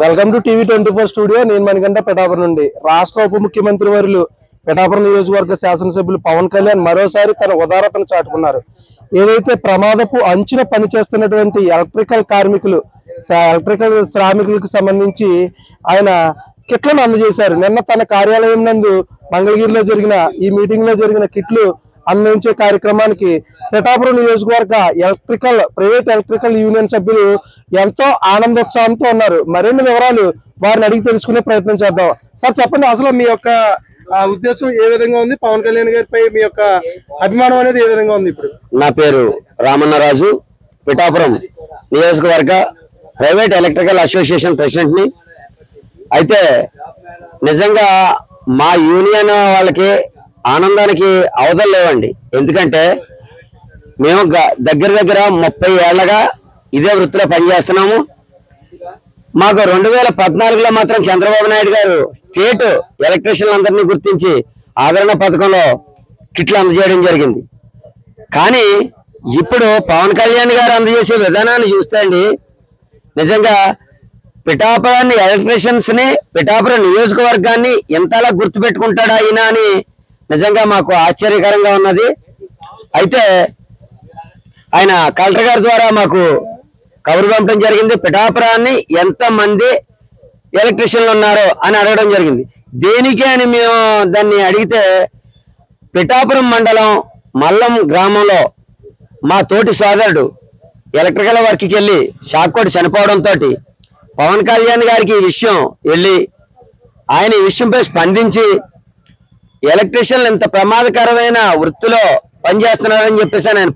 Welcome to TV 24 studio. నేను మణికంఠ పిఠాపురం నుండి. రాష్ట్ర ఉప ముఖ్యమంత్రి వర్యులు పిఠాపురం నియోజకవర్గ శాసనసభ్యులు పవన్ కళ్యాణ్ మరోసారి తన ఉదారతను చాటుకున్నారు. ఏదైతే ప్రమాదపు అంచున పనిచేస్తున్నటువంటి ఎలక్ట్రికల్ కార్మికులు, ఎలక్ట్రికల్ శ్రామికులకు సంబంధించి ఆయన కిట్లను అందజేశారు. నిన్న తన కార్యాలయం నందు మంగళగిరిలో జరిగిన ఈ మీటింగ్ లో జరిగిన కిట్లు అందించే కార్యక్రమానికి పిఠాపురం నియోజకవర్గ ప్రైవేట్ ఎలక్ట్రికల్ యూనియన్ సభ్యులు ఎంతో ఆనందోత్సాహంతో ఉన్నారు. మరిన్ని వివరాలు వారిని అడిగి తెలుసుకునే ప్రయత్నం చేద్దాం. సార్ చెప్పండి, అసలు మీ యొక్క ఉద్దేశం ఏ విధంగా ఉంది? పవన్ కళ్యాణ్ గారిపై మీ యొక్క అభిమానం అనేది ఏ విధంగా ఉంది? ఇప్పుడు నా పేరు రామన్నరాజు, పిఠాపురం నియోజకవర్గ ప్రైవేట్ ఎలక్ట్రికల్ అసోసియేషన్ ప్రెసిడెంట్ ని. అయితే నిజంగా మా యూనియన్ వాళ్ళకి ఆనందానికి అవధులు లేవండి. ఎందుకంటే మేము దగ్గర 30 ఏళ్లగా ఇదే వృత్తిలో పనిచేస్తున్నాము. మాకు 2014లో మాత్రం చంద్రబాబు నాయుడు గారు స్టేట్ ఎలక్ట్రీషియన్ అందరినీ గుర్తించి ఆదరణ పథకంలో కిట్లు అందజేయడం జరిగింది. కానీ ఇప్పుడు పవన్ కళ్యాణ్ గారు అందజేసే విధానాన్ని చూస్తే అండి, నిజంగా పిఠాపురాన్ని ఎలక్ట్రీషియన్స్ ని, పిఠాపురం నియోజకవర్గాన్ని ఎంతలా గుర్తుపెట్టుకుంటాడా అయినా అని నిజంగా మాకు ఆశ్చర్యకరంగా ఉన్నది. అయితే ఆయన కలెక్టర్ గారి ద్వారా మాకు కబురు పంపడం జరిగింది. పిఠాపురాన్ని ఎంతమంది ఎలక్ట్రీషియన్లు ఉన్నారో అని అడగడం జరిగింది. దేనికి అని మేము దాన్ని అడిగితే, పిఠాపురం మండలం మల్లం గ్రామంలో మా తోటి సోదరుడు ఎలక్ట్రికల్ వర్క్కి వెళ్ళి షాక్ కొట్టి చనిపోవడంతో పవన్ కళ్యాణ్ గారికి ఈ విషయం వెళ్ళి ఆయన ఈ విషయంపై స్పందించి ఎలక్ట్రీషియన్లు ఇంత ప్రమాదకరమైన వృత్తిలో పనిచేస్తున్నారని చెప్పేసి ఆయన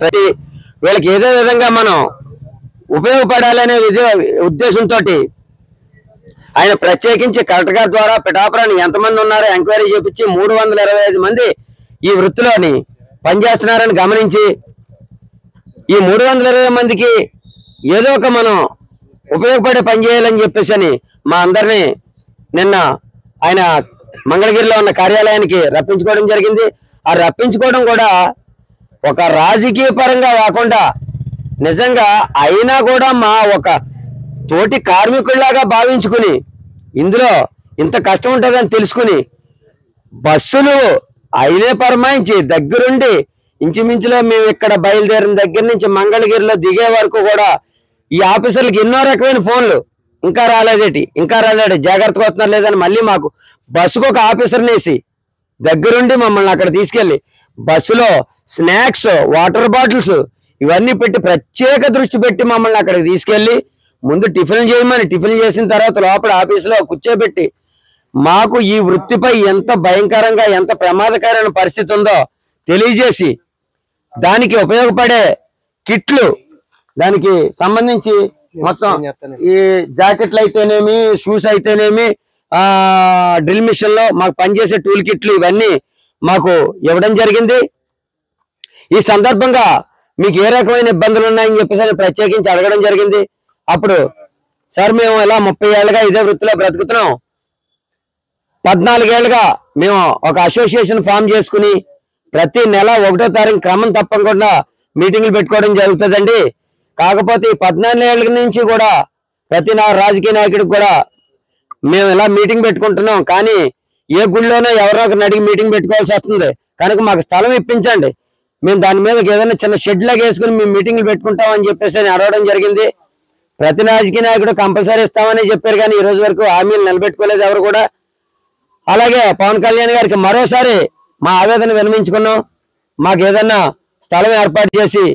వీళ్ళకి ఏదో విధంగా మనం ఉపయోగపడాలనే ఉద్దేశంతో ఆయన ప్రత్యేకించి కలెక్టర్ గారి ద్వారా పిఠాపురాన్ని ఎంతమంది ఉన్నారో ఎంక్వైరీ చేపించి 325 మంది ఈ వృత్తిలోని పనిచేస్తున్నారని గమనించి ఈ 320 మందికి ఏదో ఒక మనం ఉపయోగపడే పని చేయాలని చెప్పేసి మా అందరినీ నిన్న ఆయన మంగళగిరిలో ఉన్న కార్యాలయానికి రప్పించుకోవడం జరిగింది. ఆ రప్పించుకోవడం కూడా ఒక రాజకీయ పరంగా కాకుండా నిజంగా అయినా కూడా మా ఒక తోటి కార్మికుల్లాగా భావించుకుని, ఇందులో ఇంత కష్టం ఉంటుందని తెలుసుకుని బస్సులు అయినే పరమాయించి దగ్గరుండి ఇంచుమించులో మేము ఇక్కడ బయలుదేరిన దగ్గర నుంచి మంగళగిరిలో దిగే వరకు కూడా ఈ ఆఫీసర్లకు ఎన్నో రకమైన ఫోన్లు, ఇంకా రాలేడు, జాగ్రత్తగా వస్తున్నారు లేదని మళ్ళీ మాకు బస్సుకు ఒక ఆఫీసర్ని వేసి దగ్గరుండి మమ్మల్ని అక్కడ తీసుకెళ్లి బస్సులో స్నాక్స్, వాటర్ బాటిల్స్ ఇవన్నీ పెట్టి ప్రత్యేక దృష్టి పెట్టి మమ్మల్ని అక్కడికి తీసుకెళ్లి ముందు టిఫిన్ చేయమని, టిఫిన్ చేసిన తర్వాత లోపల ఆఫీసులో కూర్చోబెట్టి మాకు ఈ వృత్తిపై ఎంత భయంకరంగా, ఎంత ప్రమాదకరమైన పరిస్థితి ఉందో తెలియజేసి దానికి ఉపయోగపడే కిట్లు, దానికి సంబంధించి మొత్తం ఈ జాకెట్లు అయితేనేమి, షూస్ అయితేనేమి, డ్రిల్ మిషన్ లో మాకు పనిచేసే టూల్ కిట్లు ఇవన్నీ మాకు ఇవ్వడం జరిగింది. ఈ సందర్భంగా మీకు ఏ రకమైన ఇబ్బందులు ఉన్నాయని చెప్పేసి ప్రత్యేకించి అడగడం జరిగింది. అప్పుడు సార్ మేము ఇలా 30 ఏళ్ళుగా ఇదే వృత్తిలో బ్రతుకుతున్నాం, 14 ఏళ్ళుగా మేము ఒక అసోసియేషన్ ఫామ్ చేసుకుని ప్రతి నెల 1వ తారీఖు క్రమం తప్పకుండా మీటింగ్లు పెట్టుకోవడం జరుగుతుందండి. కాకపోతే ఈ 14 ఏళ్ళ నుంచి కూడా ప్రతి రాజకీయ నాయకుడికి కూడా మేము ఇలా మీటింగ్ పెట్టుకుంటున్నాం. కానీ ఏ గుళ్ళోనో ఎవరో ఒకరిని అడిగి మీటింగ్ పెట్టుకోవాల్సి వస్తుంది. కనుక మాకు స్థలం ఇప్పించండి, మేము దాని మీద ఏదైనా చిన్న షెడ్ లాగా వేసుకుని మేము మీటింగ్లు పెట్టుకుంటామని చెప్పేసి అడగడం జరిగింది. ప్రతి రాజకీయ నాయకుడు కంపల్సరీ ఇస్తామని చెప్పారు, కానీ ఈ రోజు వరకు హామీలు నిలబెట్టుకోలేదు ఎవరు కూడా. అలాగే పవన్ కళ్యాణ్ గారికి మరోసారి మా ఆవేదన విన్నవించుకున్నాం. మాకు ఏదన్నా స్థలం ఏర్పాటు చేసి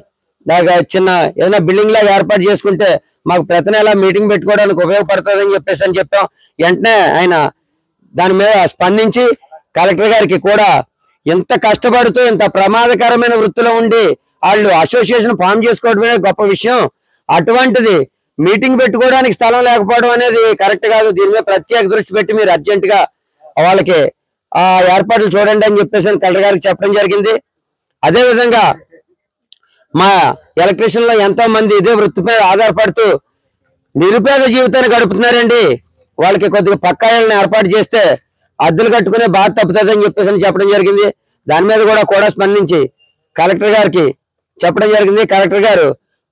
చిన్న ఏదైనా బిల్డింగ్ లాగా ఏర్పాటు చేసుకుంటే మాకు ప్రతి నెల మీటింగ్ పెట్టుకోవడానికి ఉపయోగపడుతుందని చెప్పేసి చెప్పాం. వెంటనే ఆయన దాని మీద స్పందించి కలెక్టర్ గారికి కూడా ఎంత కష్టపడుతూ ఇంత ప్రమాదకరమైన వృత్తిలో ఉండి వాళ్ళు అసోసియేషన్ ఫామ్ చేసుకోవడమే గొప్ప విషయం, అటువంటిది మీటింగ్ పెట్టుకోవడానికి స్థలం లేకపోవడం అనేది కరెక్ట్ కాదు, దీని మీద ప్రత్యేక దృష్టి పెట్టి మీరు అర్జెంట్ గా వాళ్ళకి ఆ ఏర్పాట్లు చూడండి అని చెప్పేసి కలెక్టర్ గారికి చెప్పడం జరిగింది. అదేవిధంగా మా ఎలక్ట్రీషియన్లో ఎంతో మంది ఇదే వృత్తిపై ఆధారపడుతూ నిరుపేద జీవితాన్ని గడుపుతున్నారండి. వాళ్ళకి కొద్దిగా పక్కా ఇళ్ళని ఏర్పాటు చేస్తే అద్దెలు కట్టుకునే బాధ తప్పుతుందని చెప్పేసి చెప్పడం జరిగింది. దాని మీద కూడా స్పందించి కలెక్టర్ గారికి చెప్పడం జరిగింది. కలెక్టర్ గారు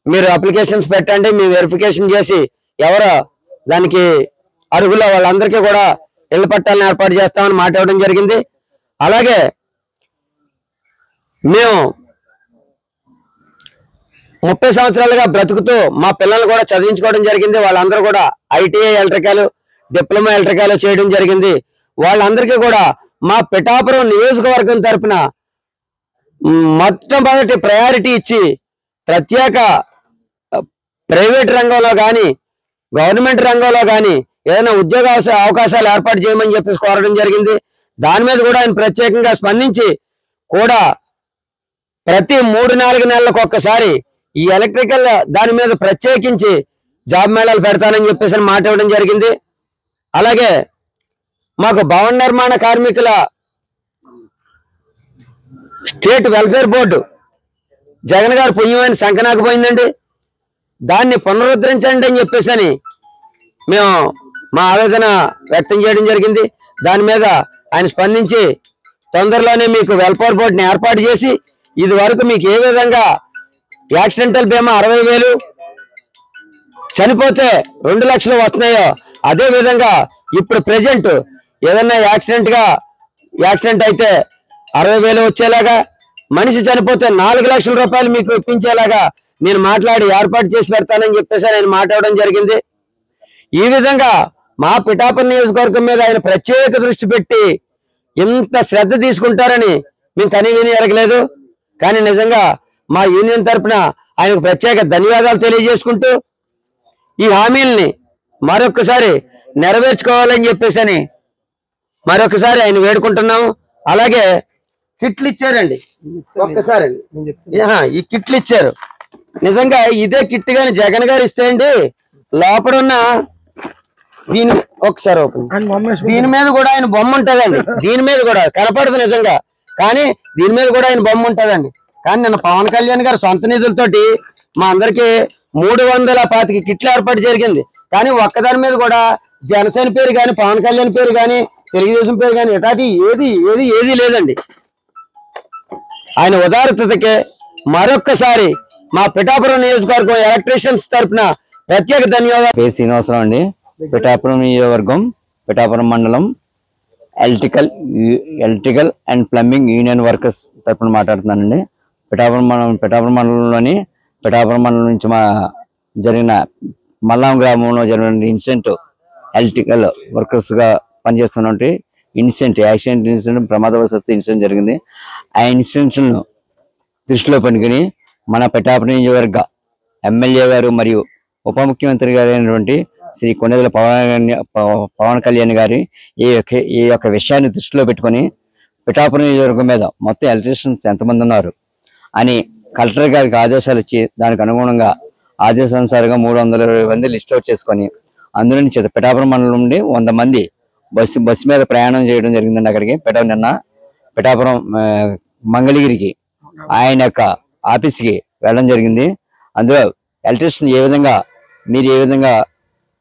మీరు అప్లికేషన్స్ పెట్టండి, మేము వెరిఫికేషన్ చేసి ఎవరో దానికి అర్హుల వాళ్ళందరికీ కూడా ఇళ్ల పట్టాలను ఏర్పాటు చేస్తామని మాట ఇవ్వడం జరిగింది. అలాగే మేము 30 సంవత్సరాలుగా బ్రతుకుతూ మా పిల్లల్ని కూడా చదివించుకోవడం జరిగింది. వాళ్ళందరూ కూడా ITI ఎలక్ట్రికల్, డిప్లొమా ఎలక్ట్రికల్ చేయడం జరిగింది. వాళ్ళందరికీ కూడా మా పిఠాపురం నియోజకవర్గం తరపున మొట్టమొదటి ప్రయారిటీ ఇచ్చి ప్రత్యేక ప్రైవేట్ రంగంలో కానీ గవర్నమెంట్ రంగంలో కానీ ఏదైనా ఉద్యోగ అవకాశాలు ఏర్పాటు చేయమని చెప్పేసి కోరడం జరిగింది. దాని మీద కూడా ఆయన ప్రత్యేకంగా స్పందించి కూడా ప్రతి 3-4 నెలలకు ఒక్కసారి ఈ ఎలక్ట్రికల్ దాని మీద ప్రత్యేకించి జాబ్ మేళాలు పెడతానని చెప్పేసి మాట ఇవ్వడం జరిగింది. అలాగే మాకు భవన నిర్మాణ కార్మికుల స్టేట్ వెల్ఫేర్ బోర్డు జగన్ గారు పుణ్యమైన సంకనాకపోయిందండి. దాన్ని పునరుద్ధరించండి అని చెప్పేసి మేము మా ఆవేదన వ్యక్తం చేయడం జరిగింది. దాని మీద ఆయన స్పందించి తొందరలోనే మీకు వెల్ఫేర్ బోర్డుని ఏర్పాటు చేసి ఇది వరకు మీకు ఏ విధంగా యాక్సిడెంటల్ బీమా 60,000 చనిపోతే 2 లక్షలు వస్తున్నాయో అదే విధంగా ఇప్పుడు ప్రెజెంట్ ఏదన్నా యాక్సిడెంట్ అయితే 60,000 వచ్చేలాగా, మనిషి చనిపోతే 4 లక్షల రూపాయలు మీకు ఇప్పించేలాగా నేను మాట్లాడి ఏర్పాటు చేసి పెడతానని చెప్పేసి ఆయన మాట్లాడడం జరిగింది. ఈ విధంగా మా పిఠాపురం నియోజకవర్గం మీద ఆయన ప్రత్యేక దృష్టి పెట్టి ఇంత శ్రద్ధ తీసుకుంటారని మేము కని విని ఎరగలేదు. కానీ నిజంగా మా యూనియన్ తరఫున ఆయనకు ప్రత్యేక ధన్యవాదాలు తెలియజేసుకుంటూ ఈ హామీల్ని మరొకసారి నెరవేర్చుకోవాలని చెప్పేసి మరొకసారి ఆయన వేడుకుంటున్నాము. అలాగే కిట్లు ఇచ్చారండి, ఒక్కసారి ఈ కిట్లు ఇచ్చారు. నిజంగా ఇదే కిట్ గాని జగన్ గారు ఇస్తే అండి లోపల ఉన్న దీని ఒకసారి దీని మీద కూడా ఆయన బొమ్మ ఉంటదండి. దీని మీద కూడా కనపడదు నిజంగా, కానీ దీని మీద కూడా ఆయన బొమ్మ ఉంటదండి. కానీ నిన్న పవన్ కళ్యాణ్ గారు సొంత నిధులతోటి మా అందరికి 325 కిట్లు ఏర్పాటు జరిగింది. కానీ ఒక్కదాని మీద కూడా జనసేన పేరు కానీ పవన్ కళ్యాణ్ పేరు కానీ తెలుగుదేశం పేరు కానీ ఎటాటి ఏది లేదండి. ఆయన ఉదారతకే మరొక్కసారి మా పిఠాపురం నియోజకవర్గం ఎలక్ట్రీషియన్స్ తరఫున ప్రత్యేక ధన్యవాదాలు. పే శ్రీనివాసరావు అండి, పిఠాపురం నియోజకవర్గం, పిఠాపురం మండలం electrical and plumbing union workers తరఫున మాట్లాడుతున్నానండి. పిఠాపురం మండలంలోని పిఠాపురం మండలం నుంచి జరిగిన మల్లాం గ్రామంలో జరిగిన ఇన్సిడెంట్, ఎలక్ట్రికల్ వర్కర్స్ గా పనిచేస్తున్నటువంటి యాక్సిడెంట్ ప్రమాదవశాత్తు ఇన్సిడెంట్ జరిగింది. ఆ ఇన్సిడెంట్స్ ను దృష్టిలో పెట్టుకుని మన పిఠాపురం నియోజకవర్గ ఎమ్మెల్యే గారు మరియు ఉప ముఖ్యమంత్రి గారు అయినటువంటి శ్రీ కొణిదెల పవన్ కళ్యాణ్ గారి ఈ యొక్క విషయాన్ని దృష్టిలో పెట్టుకుని పిఠాపురం నియోజకవర్గం మీద మొత్తం ఎలక్ట్రీషియన్స్ ఎంతమంది ఉన్నారు అని కలెక్టర్ గారికి ఆదేశాలు ఇచ్చి దానికి అనుగుణంగా ఆదేశానుసారంగా 320 మంది లిస్ట్ అవుట్ చేసుకొని అందులో నుంచి పిఠాపురం మండలం నుండి 100 మంది బస్సు మీద ప్రయాణం చేయడం జరిగిందండి. అక్కడికి పిఠాపురం మంగళగిరికి ఆయన యొక్క ఆఫీస్కి వెళ్ళడం జరిగింది. అందులో ఎలక్ట్రీషియన్ మీరు ఏ విధంగా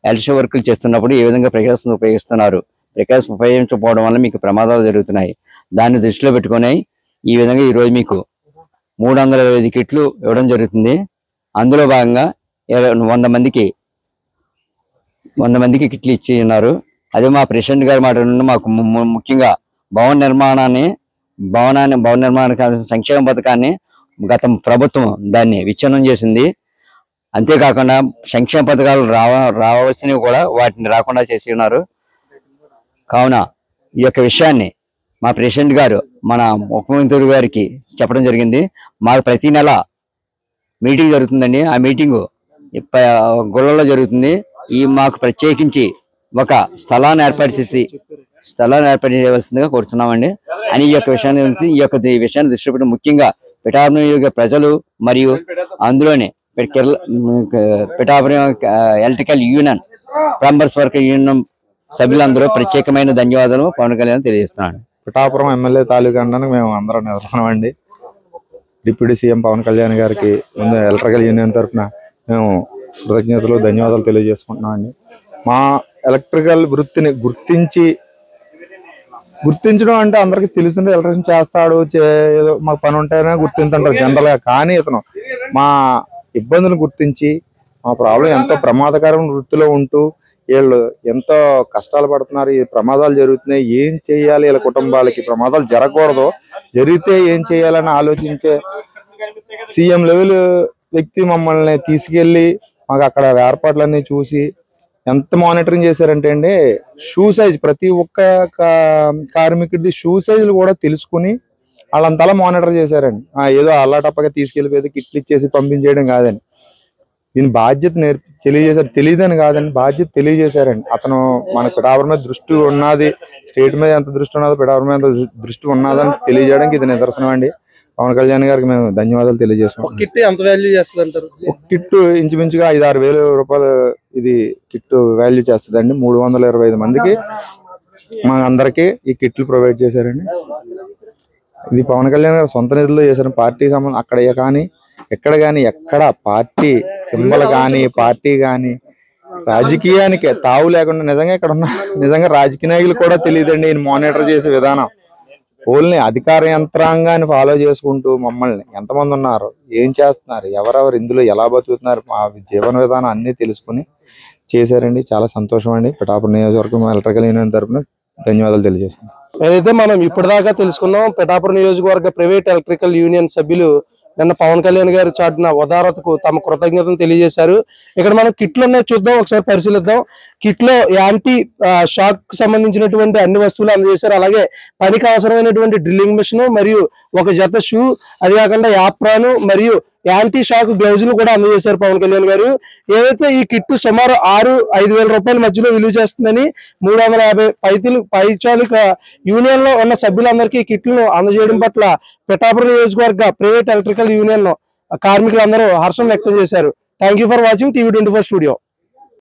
ఎలక్ట్రిషన్ వర్కులు చేస్తున్నప్పుడు ఏ విధంగా ప్రికాషన్స్ ఉపయోగిస్తున్నారు, ప్రికాషన్స్ ఉపయోగించకపోవడం వల్ల మీకు ప్రమాదాలు జరుగుతున్నాయి. దాన్ని దృష్టిలో పెట్టుకొని ఈ విధంగా ఈరోజు మీకు 325 కిట్లు ఇవ్వడం జరుగుతుంది. అందులో భాగంగా 100 మందికి కిట్లు ఇచ్చి ఉన్నారు. అదే మా ప్రెసిడెంట్ గారు మాట్లాడుతున్న మాకు ముఖ్యంగా భవన నిర్మాణ సంక్షేమ పథకాన్ని గత ప్రభుత్వం దాన్ని విచ్ఛిన్నం చేసింది. అంతేకాకుండా సంక్షేమ పథకాలు రావాల్సినవి కూడా వాటిని రాకుండా చేసి ఉన్నారు. కావున ఈ యొక్క విషయాన్ని మా ప్రెసిడెంట్ గారు మన ముఖ్యమంత్రి గారికి చెప్పడం జరిగింది. మాకు ప్రతి నెల మీటింగ్ జరుగుతుందండి. ఆ మీటింగు గుళ్ళలో జరుగుతుంది. మాకు ప్రత్యేకించి ఒక స్థలాన్ని ఏర్పాటు చేయవలసిందిగా కోరుతున్నామండి అని ఈ యొక్క విషయాన్ని దృష్టి పెట్టి ముఖ్యంగా పిఠాపురం నియోజక ప్రజలు మరియు అందులోనే Pithapuram electrical union plumbers work union సభ్యులందరూ ప్రత్యేకమైన ధన్యవాదాలు పవన్ కళ్యాణ్ తెలియజేస్తున్నాను. పిఠాపురం ఎమ్మెల్యే తాలూకా అనడానికి మేము అందరం నిదర్శనం అండి. డిప్యూటీ సీఎం పవన్ కళ్యాణ్ గారికి ముందు ఎలక్ట్రికల్ యూనియన్ తరఫున మేము కృతజ్ఞతలు ధన్యవాదాలు తెలియజేసుకుంటున్నాం అండి. మా ఎలక్ట్రికల్ వృత్తిని గుర్తించడం అంటే అందరికి తెలుస్తుంటే ఎలక్ట్రిషియన్ చేస్తాడు, ఏదో మాకు పని ఉంటేనే గుర్తింటుంటారు జనరల్ గా. కానీ ఇతను మా ఇబ్బందులు గుర్తించి మా ప్రాబ్లం ఎంతో ప్రమాదకరమైన వృత్తిలో ఉంటూ వీళ్ళు ఎంతో కష్టాలు పడుతున్నారు, ఈ ప్రమాదాలు జరుగుతున్నాయి, ఏం చేయాలి, వీళ్ళ కుటుంబాలకి ప్రమాదాలు జరగకూడదు, జరిగితే ఏం చేయాలని ఆలోచించే సీఎం లెవెల్ వ్యక్తి మమ్మల్ని తీసుకెళ్లి మాకు అక్కడ ఏర్పాట్లన్నీ చూసి ఎంత మానిటరింగ్ చేశారంటే అండి, షూ సైజ్ ప్రతి ఒక్క కార్మికుడిది షూ సైజులు కూడా తెలుసుకుని వాళ్ళంతలా మానిటర్ చేశారండి. ఏదో అల్లాటప్పగా తీసుకెళ్లిపోయేది కిట్లు ఇచ్చేసి పంపించేయడం కాదండి, దీని బాధ్యత తెలియజేశారు. తెలియదని కాదండి, బాధ్యత తెలియజేశారండి. అతను మన పిఠాపురం మీద దృష్టి ఉన్నది, స్టేట్ మీద ఎంత దృష్టి ఉన్నదో పిఠాపురం మీద దృష్టి ఉన్నదని తెలియజేయడానికి ఇది నిదర్శనం అండి. పవన్ కళ్యాణ్ గారికి మేము ధన్యవాదాలు తెలియజేసుకుంటాం. కిట్ ఎంత వాల్యూ చేస్తుంది అంటారు? ఒక కిట్టు ఇంచుమించుగా 5-6 వేల రూపాయలు ఇది కిట్టు వాల్యూ చేస్తుందండి. 325 మందికి మా అందరికి ఈ కిట్లు ప్రొవైడ్ చేశారండి. ఇది పవన్ కళ్యాణ్ గారు సొంత నిధుల్లో చేశారు. పార్టీ సంబంధం అక్కడ కానీ ఎక్కడ పార్టీ సింబల్ కానీ పార్టీ కానీ రాజకీయానికి తావు లేకుండా నిజంగా ఇక్కడ ఉన్న నిజంగా రాజకీయ నాయకులు కూడా తెలియదండి ఈయన మానిటర్ చేసే విధానం. ఓన్లీ అధికార యంత్రాంగాన్ని ఫాలో చేసుకుంటూ మమ్మల్ని ఎంతమంది ఉన్నారు, ఏం చేస్తున్నారు, ఎవరెవరు ఇందులో ఎలా బతుకుతున్నారు, మా జీవన విధానం అన్ని తెలుసుకుని చేశారండి. చాలా సంతోషం అండి. పిఠాపురం నియోజకవర్గం ఎలక్ట్రికల్ యూనియన్ తరఫున ధన్యవాదాలు తెలియజేసుకుంటాం. ఏదైతే మనం ఇప్పటిదాకా తెలుసుకున్నాం, పిఠాపురం నియోజకవర్గ ప్రైవేట్ ఎలక్ట్రికల్ యూనియన్ సభ్యులు నిన్న పవన్ కళ్యాణ్ గారు చాటిన ఉదారతకు తమ కృతజ్ఞతను తెలియజేశారు. ఇక్కడ మనం కిట్లు ఉన్నాయి, చూద్దాం, ఒకసారి పరిశీలిద్దాం. కిట్ లో యాంటీ షాక్ కు సంబంధించినటువంటి అన్ని వస్తువులు అందజేశారు. అలాగే పనికి అవసరమైనటువంటి డ్రిల్లింగ్ మిషన్ మరియు ఒక జత షూ, అది కాకుండా యాప్రాను మరియు యాంటీ షాక్ గ్లౌజులు కూడా అందజేశారు పవన్ కళ్యాణ్ గారు. ఏదైతే ఈ కిట్టు సుమారు 6-5 వేల రూపాయల మధ్యలో విలువ చేస్తుందని 350 పైచాలిక యూనియన్ లో ఉన్న సభ్యులందరికీ కిట్లను అందజేయడం పట్ల పిఠాపురం నియోజకవర్గ ప్రైవేట్ ఎలక్ట్రికల్ యూనియన్ కార్మికులందరూ హర్షం వ్యక్తం చేశారు. Thank you for watching TV 24 studio.